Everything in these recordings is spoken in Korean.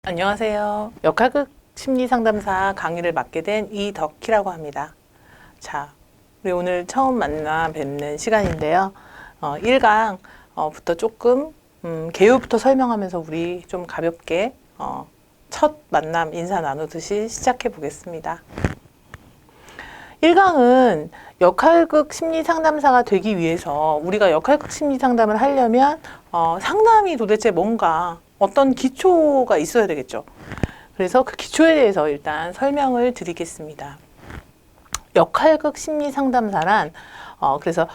안녕하세요. 역할극 심리상담사 강의를 맡게 된 이덕희라고 합니다. 자, 우리 오늘 처음 만나 뵙는 시간인데요. 1강부터 조금 개요부터 설명하면서 우리 좀 가볍게 첫 만남 인사 나누듯이 시작해 보겠습니다. 1강은 역할극 심리상담사가 되기 위해서 우리가 역할극 심리상담을 하려면 상담이 도대체 뭔가 어떤 기초가 있어야 되겠죠. 그래서 그 기초에 대해서 일단 설명을 드리겠습니다. 역할극 심리상담사란 그래서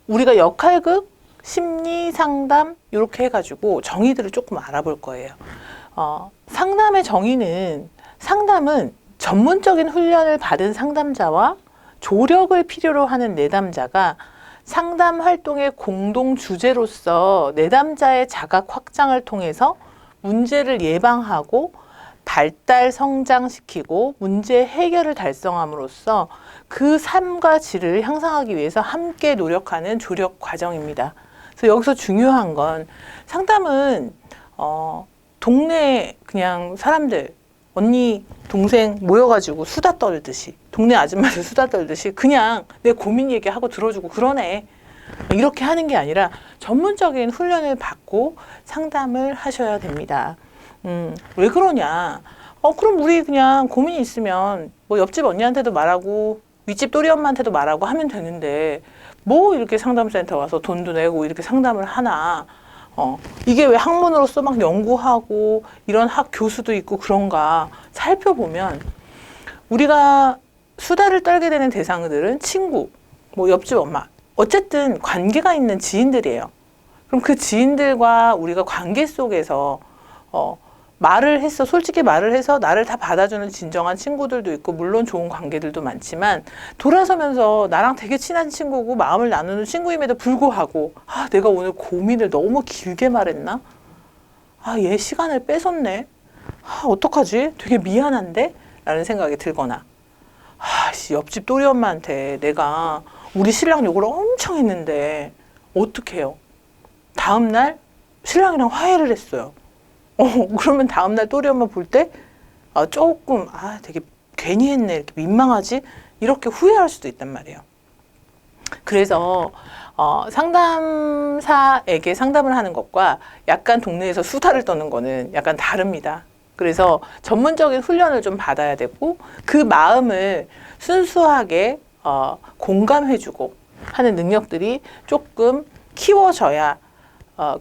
우리가 역할극 심리상담 이렇게 해가지고 정의들을 조금 알아볼 거예요. 상담의 정의는 상담은 전문적인 훈련을 받은 상담자와 조력을 필요로 하는 내담자가 상담 활동의 공동 주제로서 내담자의 자각 확장을 통해서 문제를 예방하고 발달 성장시키고 문제 해결을 달성함으로써 그 삶과 질을 향상하기 위해서 함께 노력하는 조력 과정입니다. 그래서 여기서 중요한 건 상담은 동네 그냥 사람들 언니 동생 모여가지고 수다 떨듯이 동네 아줌마들 수다 떨듯이 그냥 내 고민 얘기하고 들어주고 그러네 이렇게 하는 게 아니라 전문적인 훈련을 받고 상담을 하셔야 됩니다. 왜 그러냐? 그럼 우리 그냥 고민이 있으면 뭐 옆집 언니한테도 말하고 윗집 또리 엄마한테도 말하고 하면 되는데 뭐 이렇게 상담센터 와서 돈도 내고 이렇게 상담을 하나? 이게 왜 학문으로서 막 연구하고 이런 학 교수도 있고 그런가 살펴보면 우리가 수다를 떨게 되는 대상들은 친구, 뭐 옆집 엄마 어쨌든 관계가 있는 지인들이에요. 그럼 그 지인들과 우리가 관계 속에서 말을 해서 솔직히 말을 해서 나를 다 받아주는 진정한 친구들도 있고 물론 좋은 관계들도 많지만 돌아서면서 나랑 되게 친한 친구고 마음을 나누는 친구임에도 불구하고 내가 오늘 고민을 너무 길게 말했나? 얘 시간을 뺏었네? 어떡하지? 되게 미안한데? 라는 생각이 들거나 옆집 또리 엄마한테 내가 우리 신랑 욕을 엄청 했는데 어떡해요? 다음날 신랑이랑 화해를 했어요. 그러면 다음날 또리 엄마 볼 때 조금 되게 괜히 했네 이렇게 민망하지 이렇게 후회할 수도 있단 말이에요. 그래서 상담사에게 상담을 하는 것과 약간 동네에서 수다를 떠는 거는 약간 다릅니다. 그래서 전문적인 훈련을 좀 받아야 되고 그 마음을 순수하게 공감해주고 하는 능력들이 조금 키워져야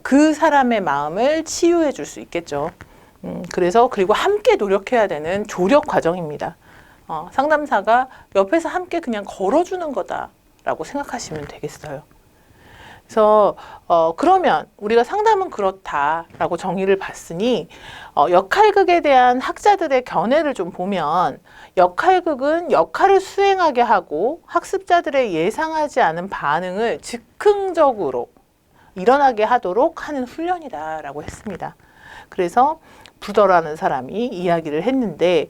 그 사람의 마음을 치유해 줄 수 있겠죠. 그래서 그리고 함께 노력해야 되는 조력 과정입니다. 상담사가 옆에서 함께 그냥 걸어주는 거다라고 생각하시면 되겠어요. 그래서 그러면 우리가 상담은 그렇다라고 정의를 봤으니 역할극에 대한 학자들의 견해를 좀 보면 역할극은 역할을 수행하게 하고 학습자들의 예상하지 않은 반응을 즉흥적으로 일어나게 하도록 하는 훈련이다라고 했습니다. 그래서 부더라는 사람이 이야기를 했는데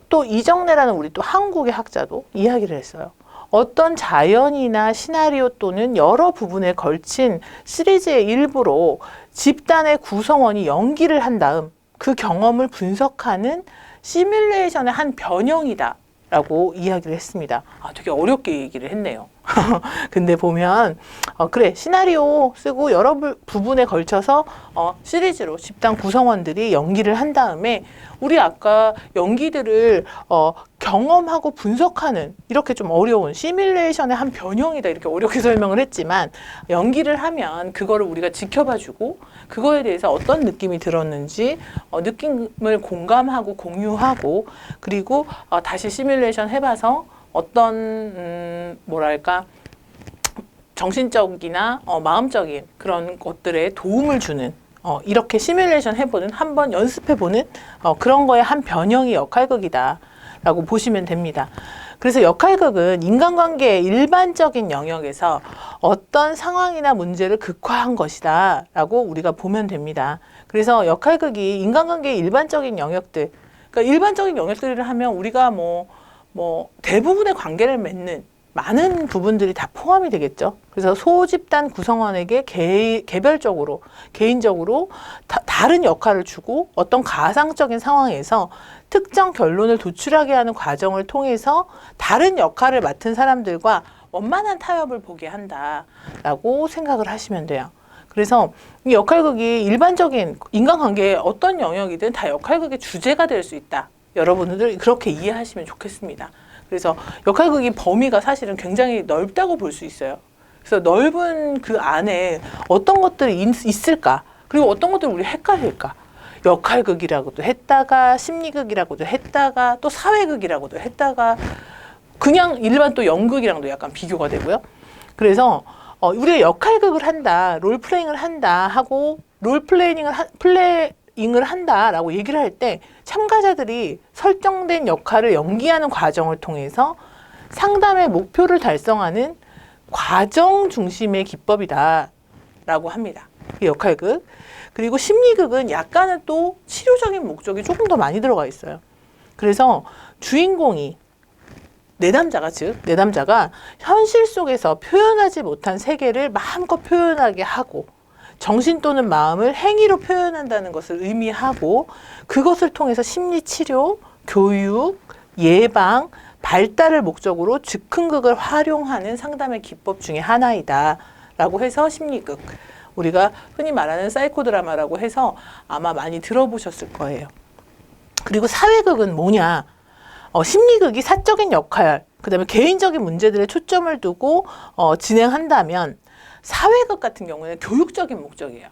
또 이정래라는 우리 또 한국의 학자도 이야기를 했어요. 어떤 자연이나 시나리오 또는 여러 부분에 걸친 시리즈의 일부로 집단의 구성원이 연기를 한 다음 그 경험을 분석하는 시뮬레이션의 한 변형이다 라고 이야기를 했습니다. 되게 어렵게 얘기를 했네요. 근데 보면 그래 시나리오 쓰고 여러 부분에 걸쳐서 시리즈로 집단 구성원들이 연기를 한 다음에 우리 아까 연기들을 경험하고 분석하는 이렇게 좀 어려운 시뮬레이션의 한 변형이다 이렇게 어렵게 설명을 했지만 연기를 하면 그거를 우리가 지켜봐주고 그거에 대해서 어떤 느낌이 들었는지 느낌을 공감하고 공유하고 그리고 다시 시뮬레이션 해봐서 어떤 뭐랄까 정신적이나 마음적인 그런 것들에 도움을 주는 이렇게 시뮬레이션 해보는 한번 연습해보는 그런 거의 한 변형이 역할극이다 라고 보시면 됩니다. 그래서 역할극은 인간관계의 일반적인 영역에서 어떤 상황이나 문제를 극화한 것이다 라고 우리가 보면 됩니다. 그래서 역할극이 인간관계의 일반적인 영역들 그러니까 일반적인 영역들을 하면 우리가 뭐 대부분의 관계를 맺는 많은 부분들이 다 포함이 되겠죠. 그래서 소집단 구성원에게 개별적으로, 개인적으로 다른 역할을 주고 어떤 가상적인 상황에서 특정 결론을 도출하게 하는 과정을 통해서 다른 역할을 맡은 사람들과 원만한 타협을 보게 한다라고 생각을 하시면 돼요. 그래서 이 역할극이 일반적인 인간관계의 어떤 영역이든 다 역할극의 주제가 될 수 있다. 여러분들 그렇게 이해하시면 좋겠습니다. 그래서 역할극이 범위가 사실은 굉장히 넓다고 볼 수 있어요. 그래서 넓은 그 안에 어떤 것들이 있을까? 그리고 어떤 것들을 우리 헷갈릴까? 역할극이라고도 했다가 심리극이라고도 했다가 또 사회극이라고도 했다가 그냥 일반 또 연극이랑도 약간 비교가 되고요. 그래서 우리가 역할극을 한다, 롤플레잉을 한다 하고 플레잉을 한다라고 얘기를 할 때 참가자들이 설정된 역할을 연기하는 과정을 통해서 상담의 목표를 달성하는 과정 중심의 기법이다라고 합니다. 이 역할극. 그리고 심리극은 약간은 또 치료적인 목적이 조금 더 많이 들어가 있어요. 그래서 주인공이 내담자가 현실 속에서 표현하지 못한 세계를 마음껏 표현하게 하고 정신 또는 마음을 행위로 표현한다는 것을 의미하고 그것을 통해서 심리치료, 교육, 예방, 발달을 목적으로 즉흥극을 활용하는 상담의 기법 중에 하나이다 라고 해서 심리극, 우리가 흔히 말하는 사이코 드라마라고 해서 아마 많이 들어보셨을 거예요. 그리고 사회극은 뭐냐? 심리극이 사적인 역할, 그 다음에 개인적인 문제들에 초점을 두고 진행한다면 사회극 같은 경우에는 교육적인 목적이에요.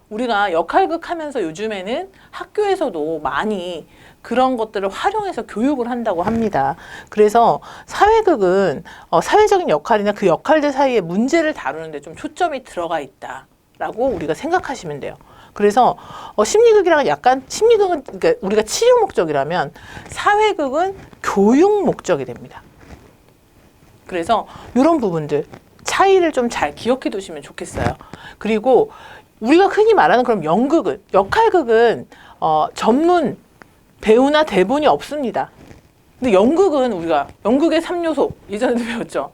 우리가 역할극 하면서 요즘에는 학교에서도 많이 그런 것들을 활용해서 교육을 한다고 합니다. 그래서 사회극은 사회적인 역할이나 그 역할들 사이에 문제를 다루는데 좀 초점이 들어가 있다라고 우리가 생각하시면 돼요. 그래서 심리극이랑 약간 심리극은 그러니까 우리가 치료 목적이라면 사회극은 교육 목적이 됩니다. 그래서 이런 부분들 차이를 좀 잘 기억해 두시면 좋겠어요. 그리고 우리가 흔히 말하는 그럼 역할극은 전문 배우나 대본이 없습니다. 근데 연극은 우리가 연극의 3요소 예전에도 배웠죠.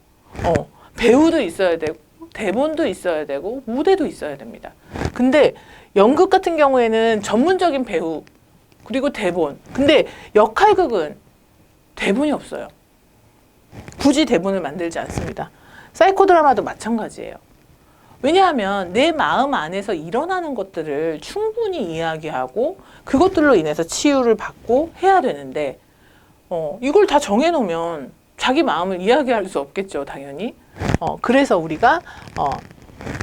배우도 있어야 되고 대본도 있어야 되고 무대도 있어야 됩니다. 근데 연극 같은 경우에는 전문적인 배우 그리고 대본. 근데 역할극은 대본이 없어요. 굳이 대본을 만들지 않습니다. 사이코 드라마도 마찬가지예요. 왜냐하면 내 마음 안에서 일어나는 것들을 충분히 이야기하고 그것들로 인해서 치유를 받고 해야 되는데 이걸 다 정해놓으면 자기 마음을 이야기할 수 없겠죠, 당연히. 그래서 우리가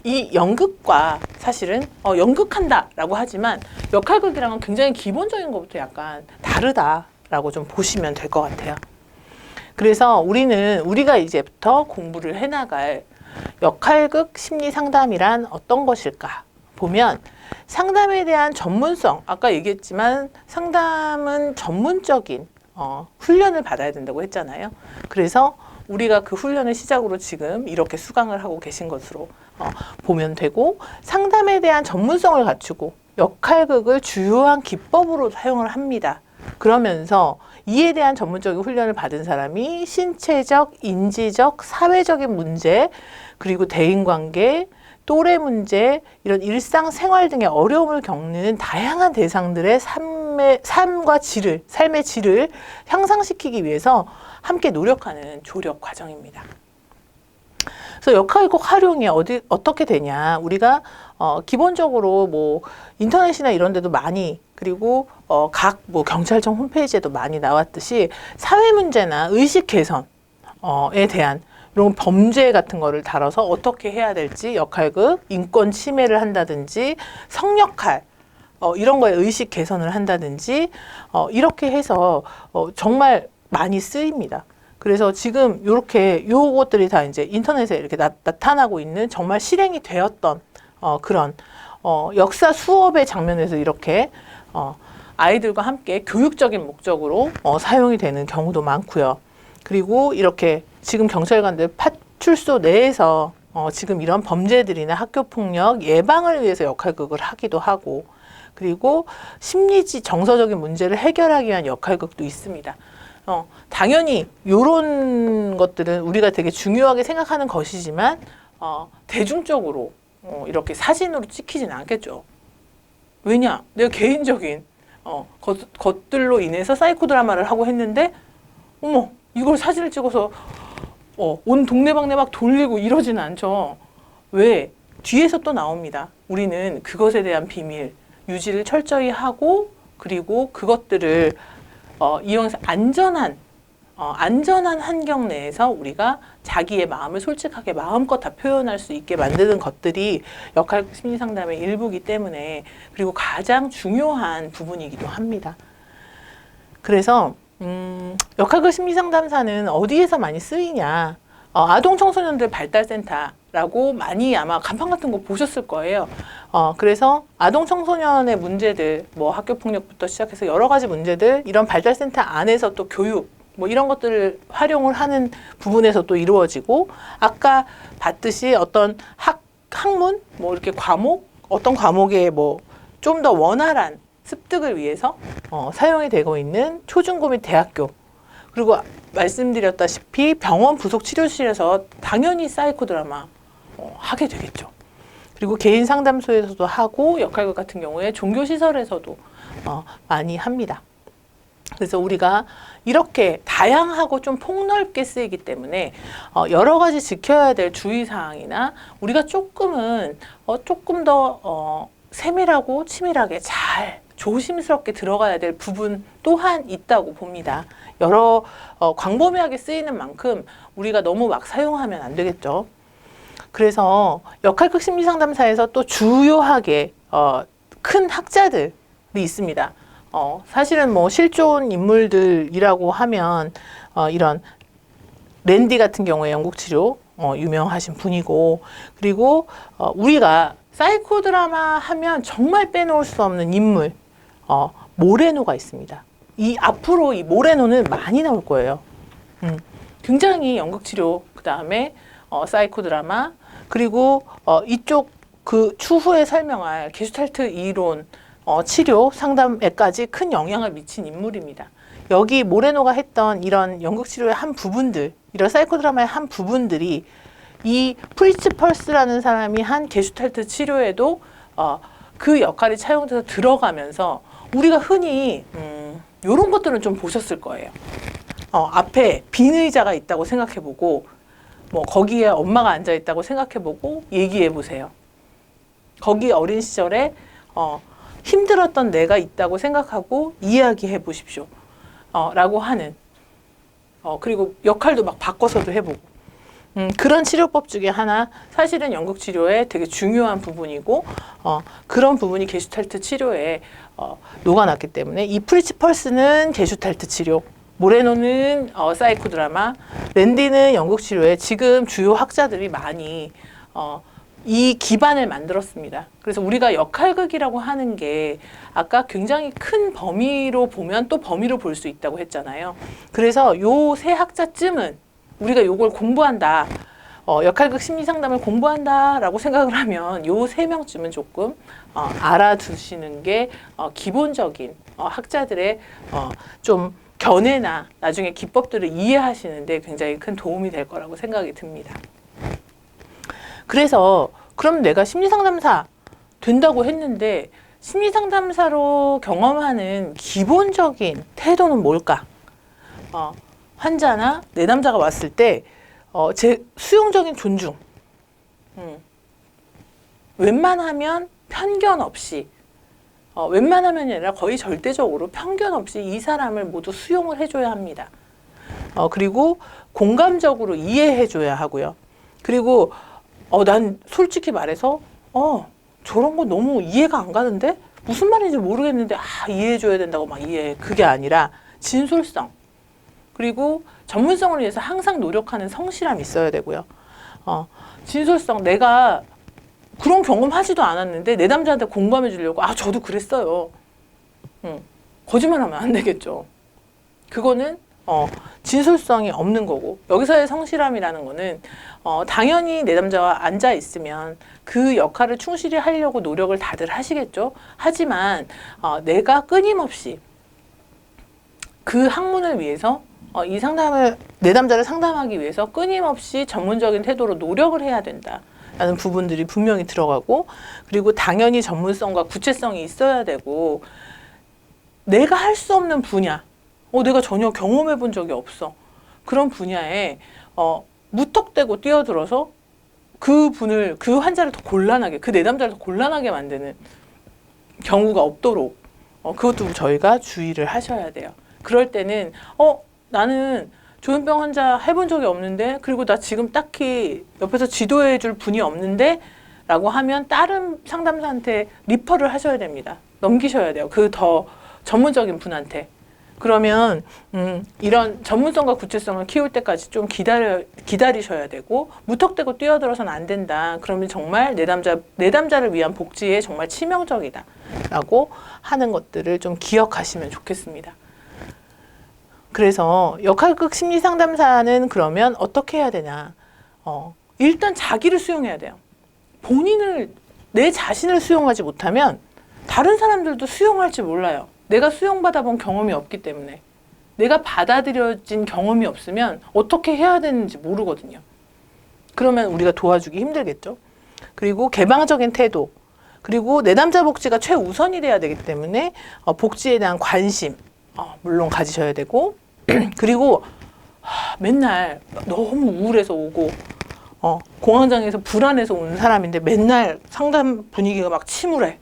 이 연극과 사실은 연극한다라고 하지만 역할극이랑은 굉장히 기본적인 것부터 약간 다르다라고 좀 보시면 될 것 같아요. 그래서 우리가 이제부터 공부를 해나갈 역할극 심리 상담이란 어떤 것일까 보면 상담에 대한 전문성, 아까 얘기했지만 상담은 전문적인 훈련을 받아야 된다고 했잖아요. 그래서 우리가 그 훈련을 시작으로 지금 이렇게 수강을 하고 계신 것으로 보면 되고 상담에 대한 전문성을 갖추고 역할극을 주요한 기법으로 사용을 합니다. 그러면서 이에 대한 전문적인 훈련을 받은 사람이 신체적, 인지적, 사회적인 문제, 그리고 대인관계, 또래 문제, 이런 일상생활 등의 어려움을 겪는 다양한 대상들의 삶의 질을 향상시키기 위해서 함께 노력하는 조력 과정입니다. 그래서 역할극 활용이 어떻게 되냐? 우리가 기본적으로 뭐 인터넷이나 이런 데도 많이 그리고 각 뭐 경찰청 홈페이지에도 많이 나왔듯이 사회 문제나 의식 개선에 대한 이런 범죄 같은 거를 다뤄서 어떻게 해야 될지 역할극, 인권 침해를 한다든지 성역할 이런 거에 의식 개선을 한다든지 이렇게 해서 정말 많이 쓰입니다. 그래서 지금 이렇게 요것들이 다 이제 인터넷에 이렇게 나타나고 있는 정말 실행이 되었던 그런 역사 수업의 장면에서 이렇게 아이들과 함께 교육적인 목적으로 사용이 되는 경우도 많고요. 그리고 이렇게 지금 경찰관들 파출소 내에서 지금 이런 범죄들이나 학교폭력 예방을 위해서 역할극을 하기도 하고 그리고 심리지 정서적인 문제를 해결하기 위한 역할극도 있습니다. 당연히 이런 것들은 우리가 되게 중요하게 생각하는 것이지만 대중적으로 이렇게 사진으로 찍히진 않겠죠. 왜냐? 내가 개인적인 것들로 인해서 사이코 드라마를 하고 했는데 어머 이걸 사진을 찍어서 온 동네방네 막 돌리고 이러지는 않죠. 왜? 뒤에서 또 나옵니다. 우리는 그것에 대한 비밀 유지를 철저히 하고 그리고 그것들을 이용해서 안전한 환경 내에서 우리가 자기의 마음을 솔직하게 마음껏 다 표현할 수 있게 만드는 것들이 역할극 심리상담의 일부이기 때문에 그리고 가장 중요한 부분이기도 합니다. 그래서 역할극 심리상담사는 어디에서 많이 쓰이냐? 아동 청소년들 발달센터라고 많이 아마 간판 같은 거 보셨을 거예요. 그래서 아동 청소년의 문제들, 뭐 학교 폭력부터 시작해서 여러 가지 문제들, 이런 발달센터 안에서 또 교육, 뭐 이런 것들을 활용을 하는 부분에서 또 이루어지고, 아까 봤듯이 어떤 학문, 뭐 이렇게 과목, 어떤 과목에 뭐 좀 더 원활한 습득을 위해서 사용이 되고 있는 초중고 및 대학교, 그리고 말씀드렸다시피 병원 부속 치료실에서 당연히 사이코 드라마 하게 되겠죠. 그리고 개인 상담소에서도 하고 역할극 같은 경우에 종교 시설에서도 많이 합니다. 그래서 우리가 이렇게 다양하고 좀 폭넓게 쓰이기 때문에 여러 가지 지켜야 될 주의사항이나 우리가 조금 더 세밀하고 치밀하게 잘 조심스럽게 들어가야 될 부분 또한 있다고 봅니다. 여러 광범위하게 쓰이는 만큼 우리가 너무 막 사용하면 안 되겠죠. 그래서 역할극 심리상담사에서 또 주요하게 큰 학자들이 있습니다. 사실은 뭐 실존 인물들이라고 하면 이런 랜디 같은 경우에 영국치료 유명하신 분이고, 그리고 우리가 사이코 드라마 하면 정말 빼놓을 수 없는 인물 모레노가 있습니다. 앞으로 이 모레노는 많이 나올 거예요. 굉장히 연극치료, 그 다음에 사이코 드라마, 그리고 이쪽 그 추후에 설명할 게슈탈트 이론 치료 상담에까지 큰 영향을 미친 인물입니다. 여기 모레노가 했던 이런 연극치료의 한 부분들, 이런 사이코 드라마의 한 부분들이 이 프리츠 펄스라는 사람이 한 게슈탈트 치료에도 그 역할이 차용돼서 들어가면서 우리가 흔히 이런 것들은 좀 보셨을 거예요. 앞에 빈 의자가 있다고 생각해보고 뭐 거기에 엄마가 앉아 있다고 생각해보고 얘기해보세요. 거기 어린 시절에 힘들었던 내가 있다고 생각하고 이야기해 보십시오. 라고 하는 그리고 역할도 막 바꿔서도 해보고 그런 치료법 중에 하나, 사실은 연극치료의 되게 중요한 부분이고 그런 부분이 게슈탈트 치료에 녹아났기 때문에 이 프리츠 펄스는 게슈탈트 치료, 모레노는 사이코 드라마, 랜디는 연극치료에 지금 주요 학자들이 많이 이 기반을 만들었습니다. 그래서 우리가 역할극이라고 하는 게 아까 굉장히 큰 범위로 보면 또 범위로 볼 수 있다고 했잖아요. 그래서 요 세 학자쯤은 우리가 요걸 공부한다, 역할극 심리상담을 공부한다라고 생각을 하면 요 세 명쯤은 조금 알아두시는 게 기본적인 학자들의 좀 견해나 나중에 기법들을 이해하시는데 굉장히 큰 도움이 될 거라고 생각이 듭니다. 그래서 그럼 내가 심리상담사 된다고 했는데 심리상담사로 경험하는 기본적인 태도는 뭘까? 환자나 내담자가 왔을 때 제 수용적인 존중, 웬만하면 편견 없이, 웬만하면이 아니라 거의 절대적으로 편견 없이 이 사람을 모두 수용을 해줘야 합니다. 그리고 공감적으로 이해해줘야 하고요. 그리고 난 솔직히 말해서 저런 거 너무 이해가 안 가는데? 무슨 말인지 모르겠는데 이해해줘야 된다고 막 이해해. 그게 아니라 진솔성, 그리고 전문성을 위해서 항상 노력하는 성실함이 있어야 되고요. 진솔성, 내가 그런 경험하지도 않았는데 내담자한테 공감해 주려고 저도 그랬어요. 거짓말하면 안 되겠죠. 그거는 진솔성이 없는 거고, 여기서의 성실함이라는 거는 당연히 내담자와 앉아 있으면 그 역할을 충실히 하려고 노력을 다들 하시겠죠. 하지만 내가 끊임없이 그 학문을 위해서 이 상담을 내담자를 상담하기 위해서 끊임없이 전문적인 태도로 노력을 해야 된다라는 부분들이 분명히 들어가고, 그리고 당연히 전문성과 구체성이 있어야 되고, 내가 할 수 없는 분야, 내가 전혀 경험해 본 적이 없어, 그런 분야에 무턱대고 뛰어들어서 그 환자를 더 곤란하게, 그 내담자를 더 곤란하게 만드는 경우가 없도록 그것도 저희가 주의를 하셔야 돼요. 그럴 때는 나는 조현병 환자 해본 적이 없는데, 그리고 나 지금 딱히 옆에서 지도해 줄 분이 없는데 라고 하면 다른 상담사한테 리퍼를 하셔야 됩니다. 넘기셔야 돼요. 그 더 전문적인 분한테. 그러면 이런 전문성과 구체성을 키울 때까지 좀 기다리셔야 되고, 무턱대고 뛰어들어서는 안 된다. 그러면 정말 내담자를 위한 복지에 정말 치명적이다 라고 하는 것들을 좀 기억하시면 좋겠습니다. 그래서 역할극 심리상담사는 그러면 어떻게 해야 되냐. 일단 자기를 수용해야 돼요. 내 자신을 수용하지 못하면 다른 사람들도 수용할지 몰라요. 내가 수용받아 본 경험이 없기 때문에. 내가 받아들여진 경험이 없으면 어떻게 해야 되는지 모르거든요. 그러면 우리가 도와주기 힘들겠죠. 그리고 개방적인 태도, 그리고 내담자 복지가 최우선이 돼야 되기 때문에 복지에 대한 관심 물론 가지셔야 되고, 그리고 맨날 너무 우울해서 오고 공황장애에서 불안해서 오는 사람인데 맨날 상담 분위기가 막 침울해.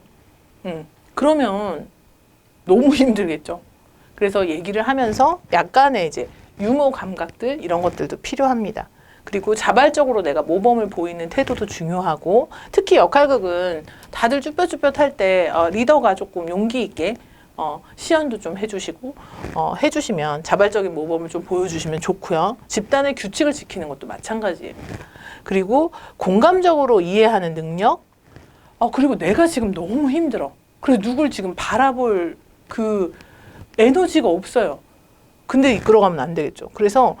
그러면 너무 힘들겠죠. 그래서 얘기를 하면서 약간의 이제 유머 감각들, 이런 것들도 필요합니다. 그리고 자발적으로 내가 모범을 보이는 태도도 중요하고, 특히 역할극은 다들 쭈뼛쭈뼛 할 때 리더가 조금 용기 있게 시연도 좀 해주시고 해주시면 자발적인 모범을 좀 보여주시면 좋고요. 집단의 규칙을 지키는 것도 마찬가지예요. 그리고 공감적으로 이해하는 능력, 그리고 내가 지금 너무 힘들어. 그래서 누굴 지금 바라볼 그 에너지가 없어요. 근데 이끌어가면 안 되겠죠. 그래서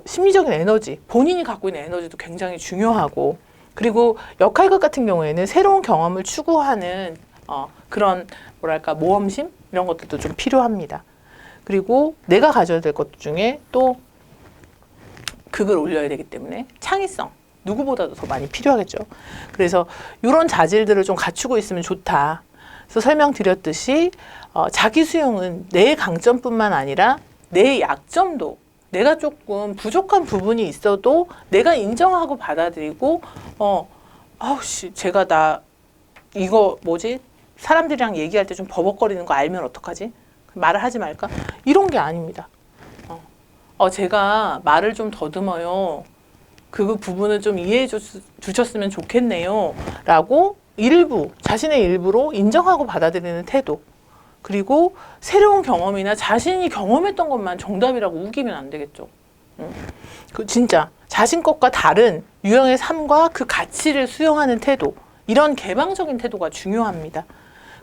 심리적인 에너지, 본인이 갖고 있는 에너지도 굉장히 중요하고, 그리고 역할극 같은 경우에는 새로운 경험을 추구하는 그런 뭐랄까 모험심, 이런 것들도 좀 필요합니다. 그리고 내가 가져야 될 것 중에 또 극을 올려야 되기 때문에 창의성, 누구보다도 더 많이 필요하겠죠. 그래서 이런 자질들을 좀 갖추고 있으면 좋다. 그래서 설명드렸듯이 자기 수용은 내 강점뿐만 아니라 내 약점도, 내가 조금 부족한 부분이 있어도 내가 인정하고 받아들이고 제가 이거 사람들이랑 얘기할 때 좀 버벅거리는 거 알면 어떡하지? 말을 하지 말까? 이런 게 아닙니다. 제가 말을 좀 더듬어요. 그 부분을 좀 이해해 주셨으면 좋겠네요. 라고 자신의 일부로 인정하고 받아들이는 태도. 그리고 새로운 경험이나 자신이 경험했던 것만 정답이라고 우기면 안 되겠죠. 진짜 자신 것과 다른 유형의 삶과 그 가치를 수용하는 태도. 이런 개방적인 태도가 중요합니다.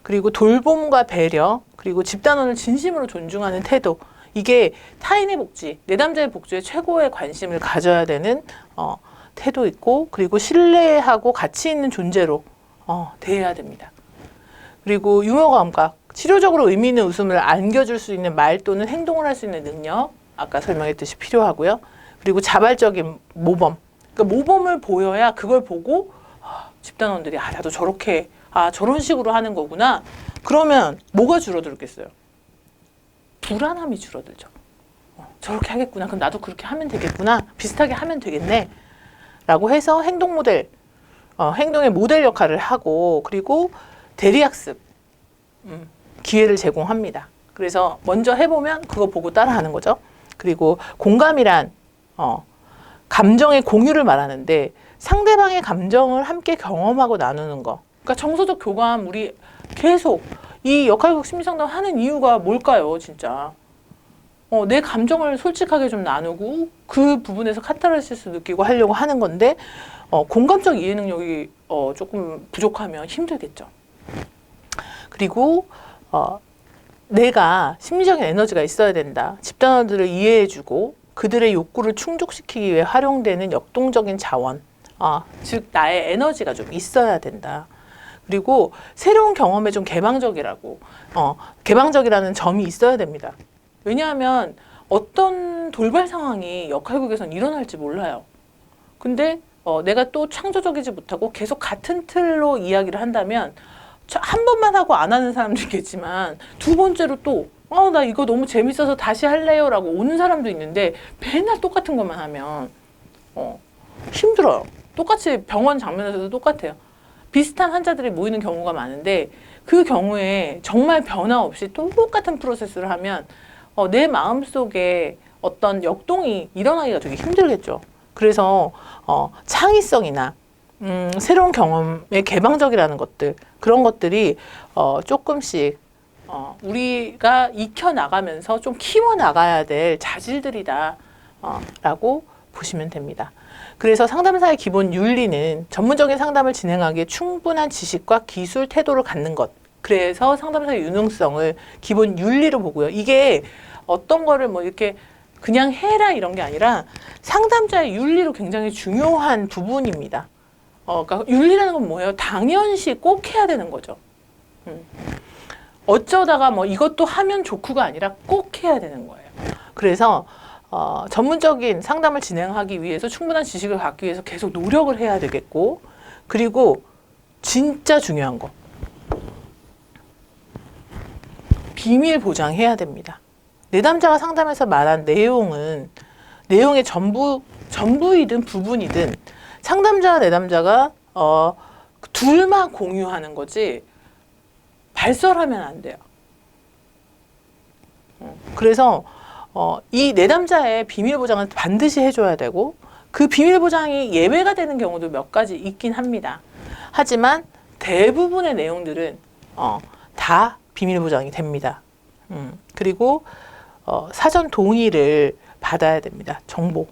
그리고 돌봄과 배려, 그리고 집단원을 진심으로 존중하는 태도. 이게 타인의 복지, 내담자의 복지에 최고의 관심을 가져야 되는 태도 있고, 그리고 신뢰하고 가치 있는 존재로 대해야 됩니다. 그리고 유머 감각, 치료적으로 의미 있는 웃음을 안겨줄 수 있는 말 또는 행동을 할 수 있는 능력, 아까 설명했듯이 필요하고요. 그리고 자발적인 모범, 그러니까 모범을 보여야 그걸 보고 집단원들이 나도 저렇게 저런 식으로 하는 거구나. 그러면 뭐가 줄어들겠어요? 불안함이 줄어들죠. 저렇게 하겠구나. 그럼 나도 그렇게 하면 되겠구나. 비슷하게 하면 되겠네. 라고 해서 행동 모델, 행동의 모델 역할을 하고, 그리고 대리학습 기회를 제공합니다. 그래서 먼저 해보면 그거 보고 따라하는 거죠. 그리고 공감이란 감정의 공유를 말하는데, 상대방의 감정을 함께 경험하고 나누는 거. 그러니까 정서적 교감, 우리 계속 이 역할극 심리상담 하는 이유가 뭘까요, 진짜? 내 감정을 솔직하게 좀 나누고 그 부분에서 카타르시스 느끼고 하려고 하는 건데, 공감적 이해 능력이 조금 부족하면 힘들겠죠. 그리고 내가 심리적인 에너지가 있어야 된다. 집단원들을 이해해주고 그들의 욕구를 충족시키기 위해 활용되는 역동적인 자원, 즉 나의 에너지가 좀 있어야 된다. 그리고 새로운 경험에 좀 개방적이라는 점이 있어야 됩니다. 왜냐하면 어떤 돌발 상황이 역할극에선 일어날지 몰라요. 근데 내가 또 창조적이지 못하고 계속 같은 틀로 이야기를 한다면 한 번만 하고 안 하는 사람도 있겠지만 두 번째로 또 나 이거 너무 재밌어서 다시 할래요 라고 오는 사람도 있는데 맨날 똑같은 것만 하면 힘들어요. 똑같이 병원 장면에서도 똑같아요. 비슷한 환자들이 모이는 경우가 많은데 그 경우에 정말 변화 없이 똑같은 프로세스를 하면 내 마음속에 어떤 역동이 일어나기가 되게 힘들겠죠. 그래서 창의성이나 새로운 경험에 개방적이라는 것들, 그런 것들이 조금씩 우리가 익혀나가면서 좀 키워나가야 될 자질들이다 라고 보시면 됩니다. 그래서 상담사의 기본 윤리는 전문적인 상담을 진행하기에 충분한 지식과 기술, 태도를 갖는 것. 그래서 상담사의 유능성을 기본 윤리로 보고요. 이게 어떤 거를 뭐 이렇게 그냥 해라 이런 게 아니라 상담자의 윤리로 굉장히 중요한 부분입니다. 그러니까 윤리라는 건 뭐예요? 당연시 꼭 해야 되는 거죠. 어쩌다가 뭐 이것도 하면 좋구가 아니라 꼭 해야 되는 거예요. 그래서 전문적인 상담을 진행하기 위해서 충분한 지식을 갖기 위해서 계속 노력을 해야 되겠고, 그리고 진짜 중요한 거, 비밀 보장해야 됩니다. 내담자가 상담에서 말한 내용은 내용의 전부이든 부분이든 상담자와 내담자가 둘만 공유하는 거지 발설하면 안 돼요. 그래서 이 내담자의 비밀 보장은 반드시 해줘야 되고, 그 비밀 보장이 예외가 되는 경우도 몇 가지 있긴 합니다. 하지만 대부분의 내용들은 다 비밀 보장이 됩니다. 그리고 사전 동의를 받아야 됩니다. 정보,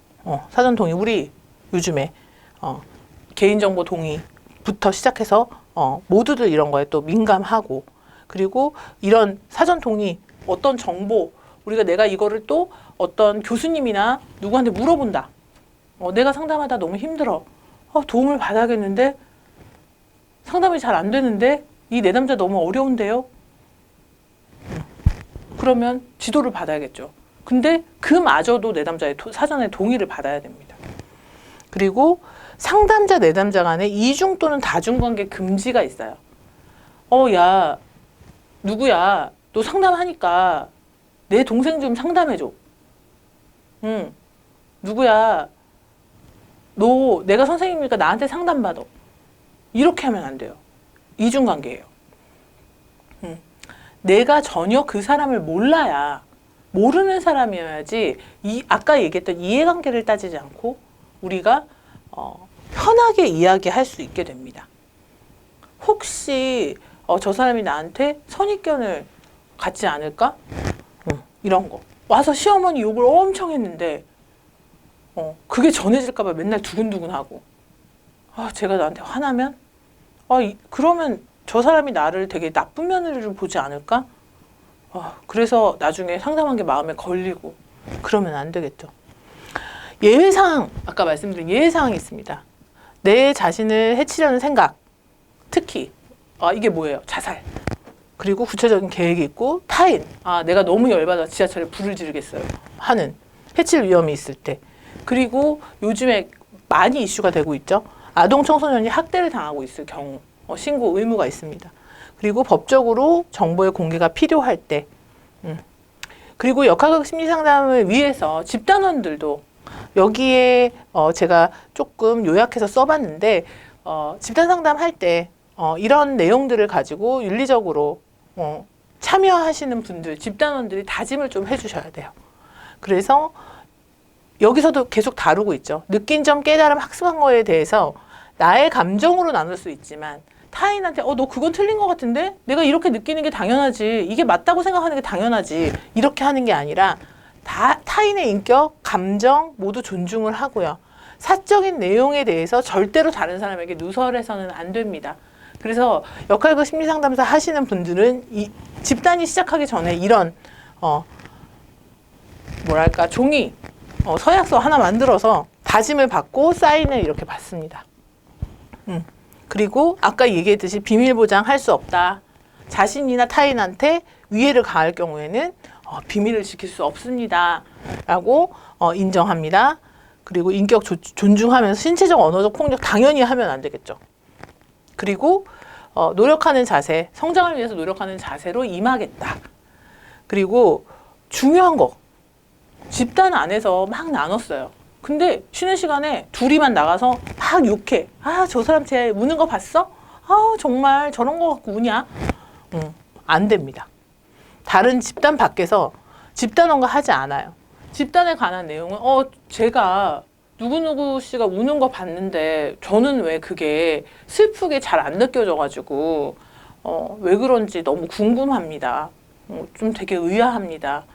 사전 동의. 우리 요즘에 개인정보 동의부터 시작해서 모두들 이런 거에 또 민감하고, 그리고 이런 사전 동의, 어떤 정보, 내가 이거를 또 어떤 교수님이나 누구한테 물어본다. 내가 상담하다 너무 힘들어. 도움을 받아야겠는데 상담이 잘 안 되는데 이 내담자 너무 어려운데요. 그러면 지도를 받아야겠죠. 근데 그마저도 내담자의 사전에 동의를 받아야 됩니다. 그리고 상담자, 내담자 간에 이중 또는 다중 관계 금지가 있어요. 야, 누구야? 너 상담하니까 내 동생 좀 상담해줘. 누구야? 너 내가 선생님이니까 나한테 상담받아. 이렇게 하면 안 돼요. 이중 관계예요. 내가 전혀 그 사람을 몰라야, 모르는 사람이어야지 아까 얘기했던 이해관계를 따지지 않고 우리가 편하게 이야기할 수 있게 됩니다. 혹시 저 사람이 나한테 선입견을 갖지 않을까? 이런 거. 와서 시어머니 욕을 엄청 했는데 그게 전해질까 봐 맨날 두근두근하고, 제가 나한테 화나면 그러면 저 사람이 나를 되게 나쁜 며느리로 보지 않을까? 그래서 나중에 상담한 게 마음에 걸리고, 그러면 안 되겠죠. 예외사항, 아까 말씀드린 예외사항이 있습니다. 내 자신을 해치려는 생각, 특히 이게 뭐예요? 자살. 그리고 구체적인 계획이 있고, 타인, 내가 너무 열받아 지하철에 불을 지르겠어요 하는, 해칠 위험이 있을 때. 그리고 요즘에 많이 이슈가 되고 있죠. 아동 청소년이 학대를 당하고 있을 경우 신고 의무가 있습니다. 그리고 법적으로 정보의 공개가 필요할 때, 그리고 역할극 심리상담을 위해서 집단원들도, 여기에 제가 조금 요약해서 써봤는데, 집단상담할 때 이런 내용들을 가지고 윤리적으로 참여하시는 분들, 집단원들이 다짐을 좀 해주셔야 돼요. 그래서 여기서도 계속 다루고 있죠. 느낀 점, 깨달음, 학습한 거에 대해서 나의 감정으로 나눌 수 있지만 타인한테 너 그건 틀린 것 같은데? 내가 이렇게 느끼는 게 당연하지. 이게 맞다고 생각하는 게 당연하지. 이렇게 하는 게 아니라 타인의 인격, 감정 모두 존중을 하고요. 사적인 내용에 대해서 절대로 다른 사람에게 누설해서는 안 됩니다. 그래서 역할극 심리상담사 하시는 분들은 이 집단이 시작하기 전에 이런 종이, 서약서 하나 만들어서 다짐을 받고 사인을 이렇게 받습니다. 그리고 아까 얘기했듯이 비밀 보장할 수 없다. 자신이나 타인한테 위해를 가할 경우에는 비밀을 지킬 수 없습니다. 라고 인정합니다. 그리고 인격 존중하면서 신체적 언어적 폭력 당연히 하면 안 되겠죠. 그리고 노력하는 자세, 성장을 위해서 노력하는 자세로 임하겠다. 그리고 중요한 거, 집단 안에서 막 나눴어요. 근데 쉬는 시간에 둘이만 나가서 막 욕해. 아, 저 사람 쟤 우는 거 봤어? 아, 정말 저런 거 갖고 우냐? 안 됩니다. 다른 집단 밖에서 집단원과 하지 않아요. 집단에 관한 내용은 제가 누구누구 씨가 우는 거 봤는데 저는 왜 그게 슬프게 잘 안 느껴져가지고 왜 그런지 너무 궁금합니다. 좀 되게 의아합니다.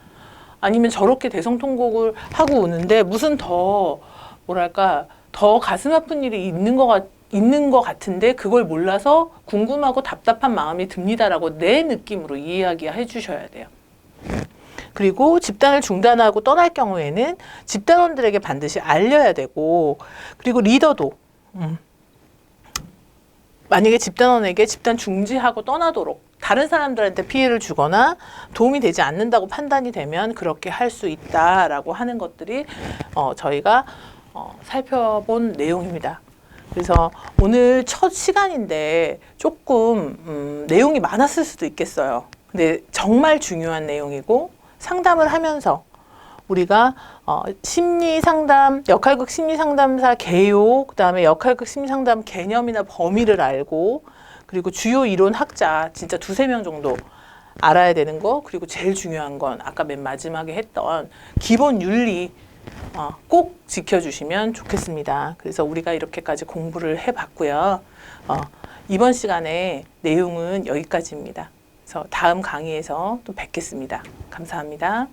아니면 저렇게 대성통곡을 하고 우는데 무슨 더 뭐랄까 더 가슴 아픈 일이 있는 것 같은데 그걸 몰라서 궁금하고 답답한 마음이 듭니다라고 내 느낌으로 이야기해 주셔야 돼요. 그리고 집단을 중단하고 떠날 경우에는 집단원들에게 반드시 알려야 되고, 그리고 리더도 만약에 집단원에게 집단 중지하고 떠나도록 다른 사람들한테 피해를 주거나 도움이 되지 않는다고 판단이 되면 그렇게 할 수 있다라고 하는 것들이 저희가 살펴본 내용입니다. 그래서 오늘 첫 시간인데 조금 내용이 많았을 수도 있겠어요. 근데 정말 중요한 내용이고 상담을 하면서 우리가 심리상담, 역할극 심리상담사 개요, 그 다음에 역할극 심리상담 개념이나 범위를 알고 그리고 주요 이론 학자 진짜 2-3명 정도 알아야 되는 거, 그리고 제일 중요한 건 아까 맨 마지막에 했던 기본 윤리 꼭 지켜주시면 좋겠습니다. 그래서 우리가 이렇게까지 공부를 해봤고요. 이번 시간에 내용은 여기까지입니다. 그래서 다음 강의에서 또 뵙겠습니다. 감사합니다.